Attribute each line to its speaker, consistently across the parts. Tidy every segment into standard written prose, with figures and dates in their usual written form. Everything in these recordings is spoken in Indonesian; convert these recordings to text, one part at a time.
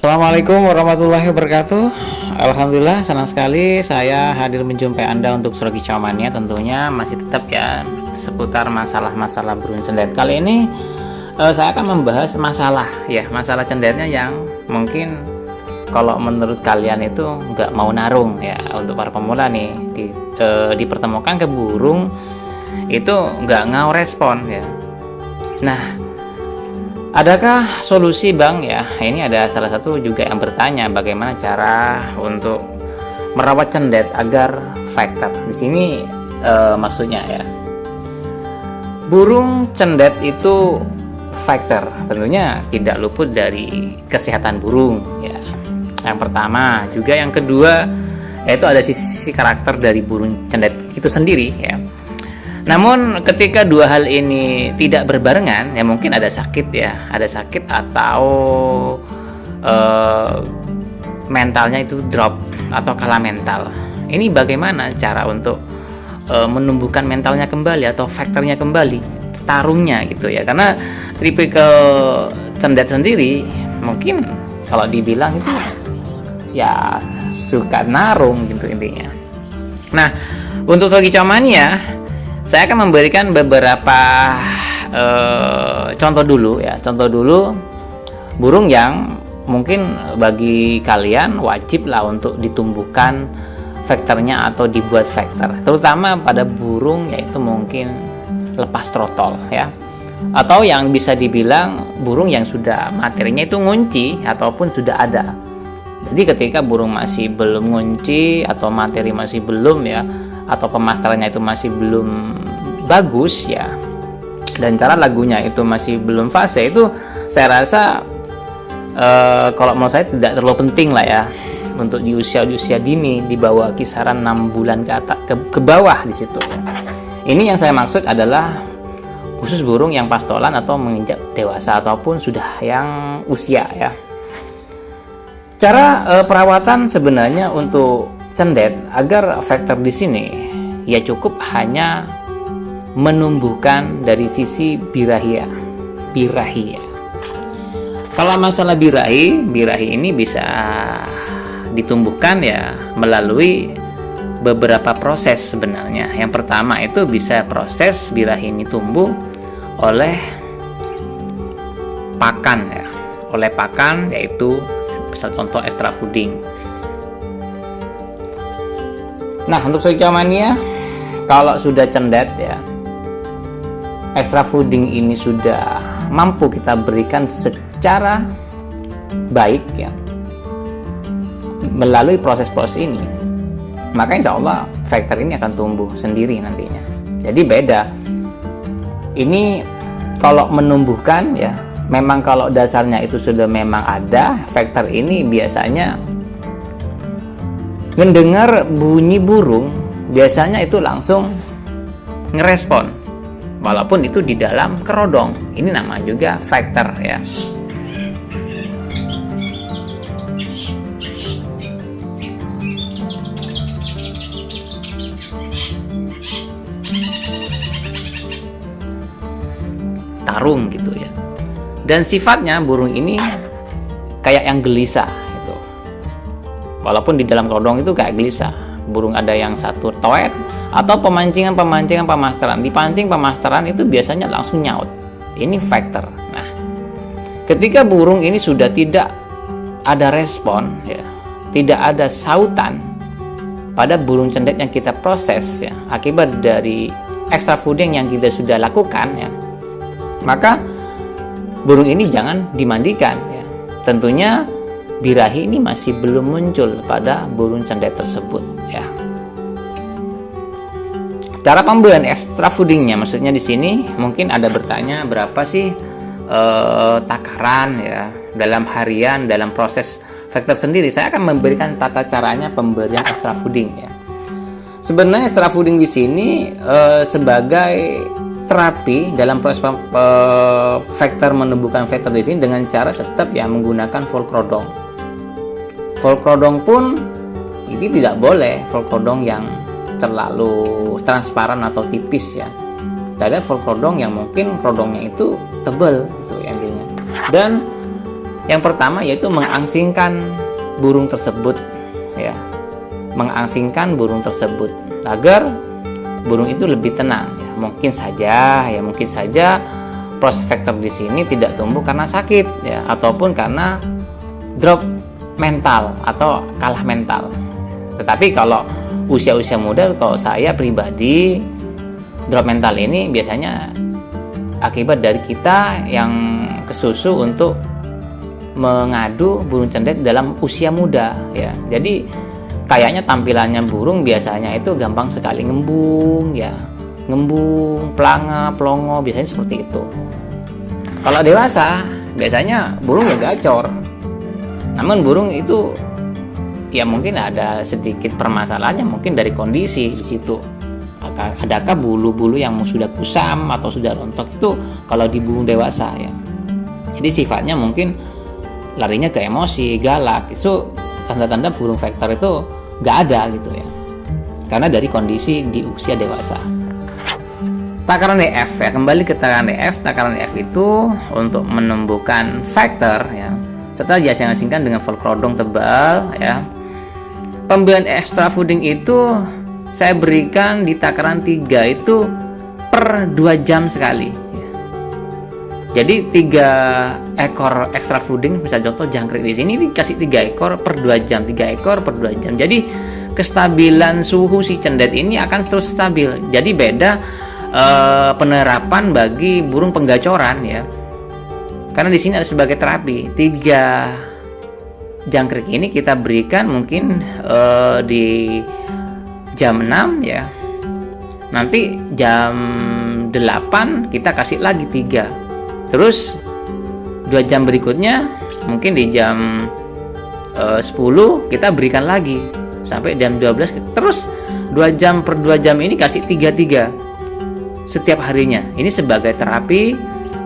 Speaker 1: Assalamualaikum warahmatullahi wabarakatuh. Alhamdulillah senang sekali saya hadir menjumpai Anda untuk Sura Kicau Mania. Tentunya masih tetap ya seputar masalah-masalah burung cendet. Kali ini saya akan membahas masalah cendetnya yang mungkin kalau menurut kalian itu nggak mau narung ya. Untuk para pemula nih dipertemukan ke burung itu nggak ngau respon ya. Nah, adakah solusi Bang ya? Ini ada salah satu juga yang bertanya bagaimana cara untuk merawat cendet agar fighter. Di sini maksudnya ya, burung cendet itu fighter tentunya tidak luput dari kesehatan burung ya. Yang pertama juga yang kedua yaitu ada sisi karakter dari burung cendet itu sendiri ya. Namun ketika dua hal ini tidak berbarengan ya, mungkin ada sakit atau mentalnya itu drop atau kalah mental. Ini bagaimana cara untuk menumbuhkan mentalnya kembali atau faktornya kembali, tarungnya gitu ya. Karena tipikal cendet sendiri mungkin kalau dibilang itu ya suka narung gitu intinya. Nah, untuk Sura Kicau Mania saya akan memberikan beberapa contoh dulu burung yang mungkin bagi kalian wajib lah untuk ditumbuhkan faktornya atau dibuat faktor, terutama pada burung yaitu mungkin lepas trotol ya, atau yang bisa dibilang burung yang sudah materinya itu ngunci ataupun sudah ada. Jadi ketika burung masih belum ngunci atau materi masih belum ya, atau pemasterannya itu masih belum bagus ya, dan cara lagunya itu masih belum fase, itu saya rasa kalau menurut saya tidak terlalu penting lah ya untuk di usia dini, di bawah kisaran 6 bulan ke atas ke bawah di situ. Ini yang saya maksud adalah khusus burung yang pastolan atau menginjak dewasa ataupun sudah yang usia ya. Cara perawatan sebenarnya untuk cendet agar faktor di sini ya cukup hanya menumbuhkan dari sisi birahia. Kalau masalah birahi ini bisa ditumbuhkan ya melalui beberapa proses sebenarnya. Yang pertama itu bisa proses birahi ini tumbuh oleh pakan ya, yaitu misal contoh extra fooding. Nah, untuk Sura Kicau Mania kalau sudah cendet ya, extra fooding ini sudah mampu kita berikan secara baik ya melalui proses-proses ini, maka insya Allah faktor ini akan tumbuh sendiri nantinya. Jadi beda ini kalau menumbuhkan ya, memang kalau dasarnya itu sudah memang ada faktor ini, biasanya mendengar bunyi burung biasanya itu langsung ngerespon walaupun itu di dalam kerodong. Ini nama juga faktor ya. Tarung gitu ya. Dan sifatnya burung ini kayak yang gelisah gitu. Walaupun di dalam kerodong itu kayak gelisah. Burung ada yang satu toet atau pemancingan pemasteran. Dipancing pemasteran itu biasanya langsung nyaut. Ini faktor. Nah, ketika burung ini sudah tidak ada respon ya, tidak ada sautan pada burung cendet yang kita proses ya, akibat dari extra fooding yang kita sudah lakukan ya, maka burung ini jangan dimandikan ya. Tentunya birahi ini masih belum muncul pada burung cendet tersebut ya. Cara pemberian extra foodingnya, maksudnya di sini mungkin ada bertanya berapa sih takaran ya dalam harian dalam proses faktor sendiri. Saya akan memberikan tata caranya pemberian extra fooding ya. Sebenarnya extra fooding di sini sebagai terapi dalam proses faktor menumbuhkan faktor di sini dengan cara tetap ya menggunakan full kerodong. Full kerodong pun ini tidak boleh full kerodong yang terlalu transparan atau tipis ya. Ada full kerodong yang mungkin kerodongnya itu tebal gitu ya intinya. Dan Yang pertama yaitu mengangsingkan burung tersebut, ya, mengangsingkan burung tersebut agar burung itu lebih tenang. Ya, mungkin saja proses faktor di sini tidak tumbuh karena sakit, ya, ataupun karena drop mental atau kalah mental. Tetapi kalau usia-usia muda, kalau saya pribadi, drop mental ini biasanya akibat dari kita yang kesusu untuk mengadu burung cendet dalam usia muda, ya. Jadi kayaknya tampilannya burung biasanya itu gampang sekali ngembung, ya, ngembung, pelanga, pelongo, biasanya seperti itu. Kalau dewasa biasanya burung ya gacor, namun burung itu ya mungkin ada sedikit permasalahannya, mungkin dari kondisi di situ. Adakah bulu-bulu yang sudah kusam atau sudah rontok itu kalau di burung dewasa, ya. Jadi sifatnya mungkin larinya ke emosi, galak. Itu tanda-tanda burung vektor itu nggak ada gitu, ya, karena dari kondisi di usia dewasa. Takaran DF, ya, kembali ke takaran DF. Takaran DF itu untuk menumbuhkan vektor, ya, setelah diasing-asingkan dengan volcrodon tebal, ya. Pemberian extra fooding itu saya berikan di takaran 3 itu per 2 jam sekali, ya. Jadi 3 ekor extra fooding, bisa contoh jangkrik di sini dikasih 3 ekor per 2 jam, 3 ekor per 2 jam. Jadi kestabilan suhu si cendet ini akan terus stabil. Jadi beda penerapan bagi burung penggacoran, ya. Karena di sini ada sebagai terapi. 3 jangkrik ini kita berikan mungkin di jam 6, ya. Nanti jam 8 kita kasih lagi 3. Terus 2 jam berikutnya mungkin di jam 10 kita berikan lagi sampai jam 12. Terus 2 jam per 2 jam ini kasih 3 setiap harinya. Ini sebagai terapi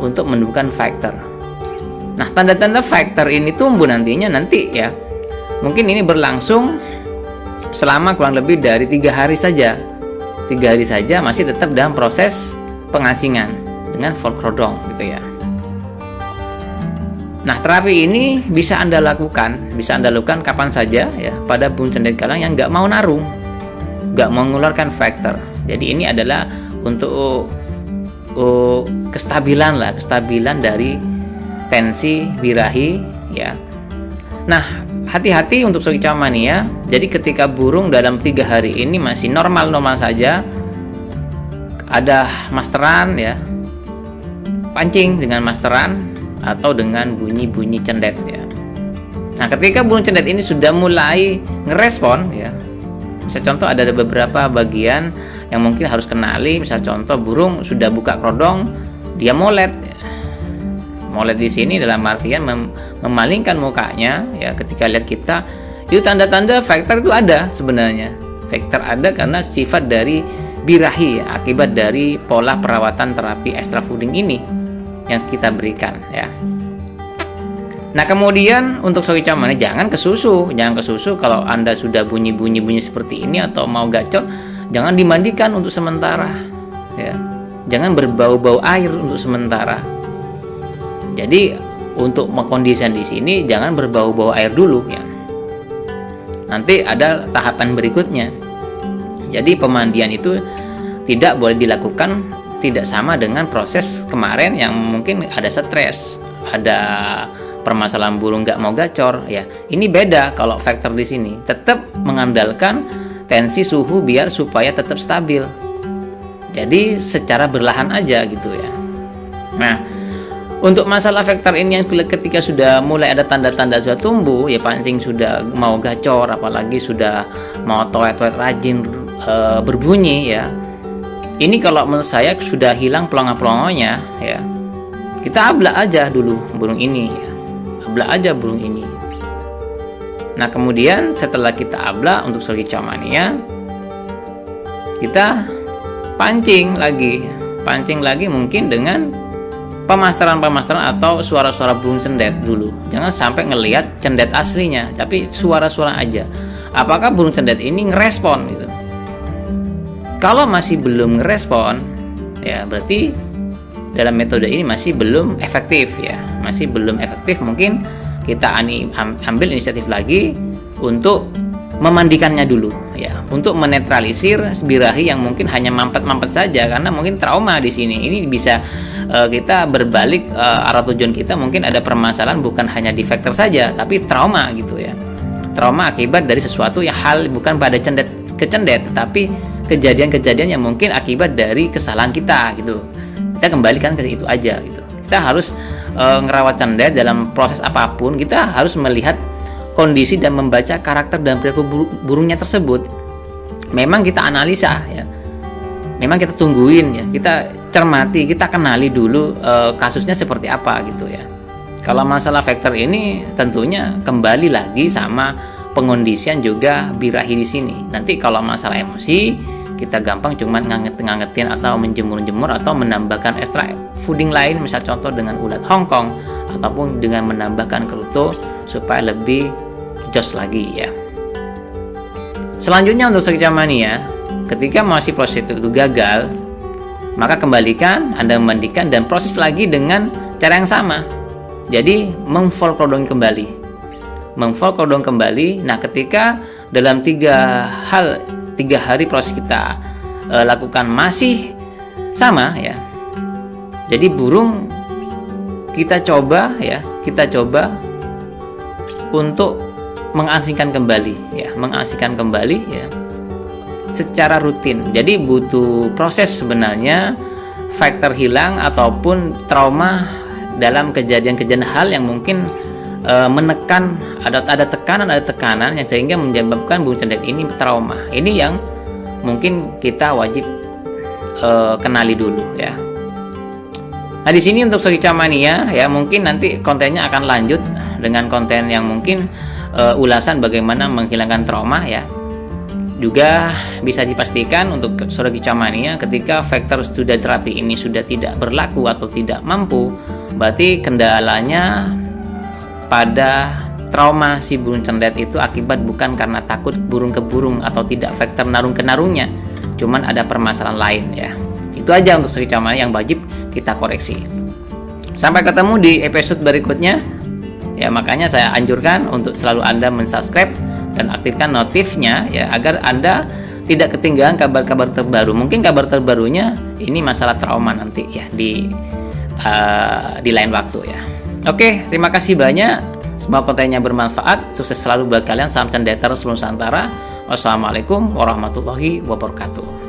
Speaker 1: untuk menumbuhkan vektor. Nah, tanda-tanda vektor ini tumbuh nanti, ya, mungkin ini berlangsung selama kurang lebih dari 3 hari saja. 3 hari saja masih tetap dalam proses pengasingan dengan volcrodon, gitu, ya. Nah, terapi ini bisa Anda lakukan kapan saja, ya, pada burung cendet galang yang nggak mau narung, nggak mau mengeluarkan vektor. Jadi ini adalah untuk kestabilan dari tensi birahi, ya. Nah, hati-hati untuk Sorghicomania. Jadi ketika burung dalam 3 hari ini masih normal saja, ada masteran, ya, pancing dengan masteran atau dengan bunyi-bunyi cendet, ya. Nah, ketika burung cendet ini sudah mulai ngerespon, ya, bisa contoh ada beberapa bagian yang mungkin harus kenali. Misal contoh burung sudah buka kerodong, dia molet. Molet di sini dalam artian memalingkan mukanya, ya, ketika lihat kita, itu tanda-tanda vektor itu ada sebenarnya. Vektor ada karena sifat dari birahi, ya, akibat dari pola perawatan terapi extra fooding ini yang kita berikan, ya. Nah, kemudian untuk Sorghicomania jangan kesusu kalau Anda sudah bunyi seperti ini atau mau gacor, jangan dimandikan untuk sementara, ya. Jangan berbau-bau air untuk sementara. Jadi untuk mengkondisikan di sini jangan berbau-bau air dulu, ya. Nanti ada tahapan berikutnya. Jadi pemandian itu tidak boleh dilakukan tidak sama dengan proses kemarin yang mungkin ada stres, ada permasalahan burung nggak mau gacor, ya. Ini beda. Kalau vektor di sini tetap mengandalkan tensi suhu biar supaya tetap stabil. Jadi secara berlahan aja, gitu, ya. Nah, untuk masalah vektor ini yang ketika sudah mulai ada tanda-tanda sudah tumbuh, ya, pancing sudah mau gacor, apalagi sudah mau toet-toet rajin berbunyi, ya. Ini kalau menurut saya sudah hilang pelongo-pelongonya, ya. Kita ablak aja dulu burung ini, ya. Ablak aja burung ini. Nah, kemudian setelah kita ablak untuk Sorghicomania, kita pancing lagi mungkin dengan pemasteran atau suara-suara burung cendet dulu. Jangan sampai ngelihat cendet aslinya, tapi suara-suara aja. Apakah burung cendet ini ngerespon, gitu. Kalau masih belum ngerespon, ya, berarti dalam metode ini masih belum efektif, ya. Masih belum efektif, mungkin kita ambil inisiatif lagi untuk memandikannya dulu ya, untuk menetralisir birahi yang mungkin hanya mampet-mampet saja karena mungkin trauma di sini. Ini bisa kita berbalik arah tujuan kita, mungkin ada permasalahan bukan hanya di factor saja tapi trauma gitu ya. Trauma akibat dari sesuatu yang hal bukan pada kecendet tetapi kejadian-kejadian yang mungkin akibat dari kesalahan kita gitu. Kita kembalikan ke itu aja gitu. Kita harus ngerawat cendet dalam proses apapun, kita harus melihat kondisi dan membaca karakter dan perilaku burungnya tersebut. Memang kita analisa ya, memang kita tungguin ya, kita cermati, kita kenali dulu kasusnya seperti apa gitu ya. Kalau masalah faktor ini tentunya kembali lagi sama pengondisian juga birahi di sini. Nanti kalau masalah emosi, kita gampang cuman ngangetin atau menjemur-jemur atau menambahkan extra fooding lain, misal contoh dengan ulat Hongkong ataupun dengan menambahkan keruto supaya lebih jos lagi ya. Selanjutnya untuk Sekicamania, ketika masih proses itu gagal, maka kembalikan, Anda memandikan dan proses lagi dengan cara yang sama. Jadi memfolklodong kembali. Memfolklodong kembali. Nah, ketika dalam 3 hari proses kita lakukan masih sama ya. Jadi burung kita coba untuk mengasingkan kembali ya secara rutin. Jadi butuh proses sebenarnya faktor hilang ataupun trauma dalam kejadian-kejadian hal yang mungkin menekan, ada tekanan yang sehingga menyebabkan burung cendet ini trauma. Ini yang mungkin kita wajib kenali dulu ya. Nah, di sini untuk Sekicamania ya, mungkin nanti kontennya akan lanjut dengan konten yang mungkin ulasan bagaimana menghilangkan trauma ya. Juga bisa dipastikan untuk Sekicamania ketika faktor sudah terapi ini sudah tidak berlaku atau tidak mampu, berarti kendalanya pada trauma si burung cendet itu akibat bukan karena takut burung ke burung atau tidak faktor narung ke narungnya, cuman ada permasalahan lain ya. Itu aja untuk Sekicamania yang wajib kita koreksi. Sampai ketemu di episode berikutnya ya, makanya saya anjurkan untuk selalu Anda mensubscribe dan aktifkan notifnya ya, agar Anda tidak ketinggalan kabar-kabar terbaru. Mungkin kabar terbarunya ini masalah trauma nanti ya di lain waktu ya. Oke, terima kasih banyak. Semoga kontennya bermanfaat. Sukses selalu buat kalian. Salam cendeter Nusantara. Wassalamualaikum warahmatullahi wabarakatuh.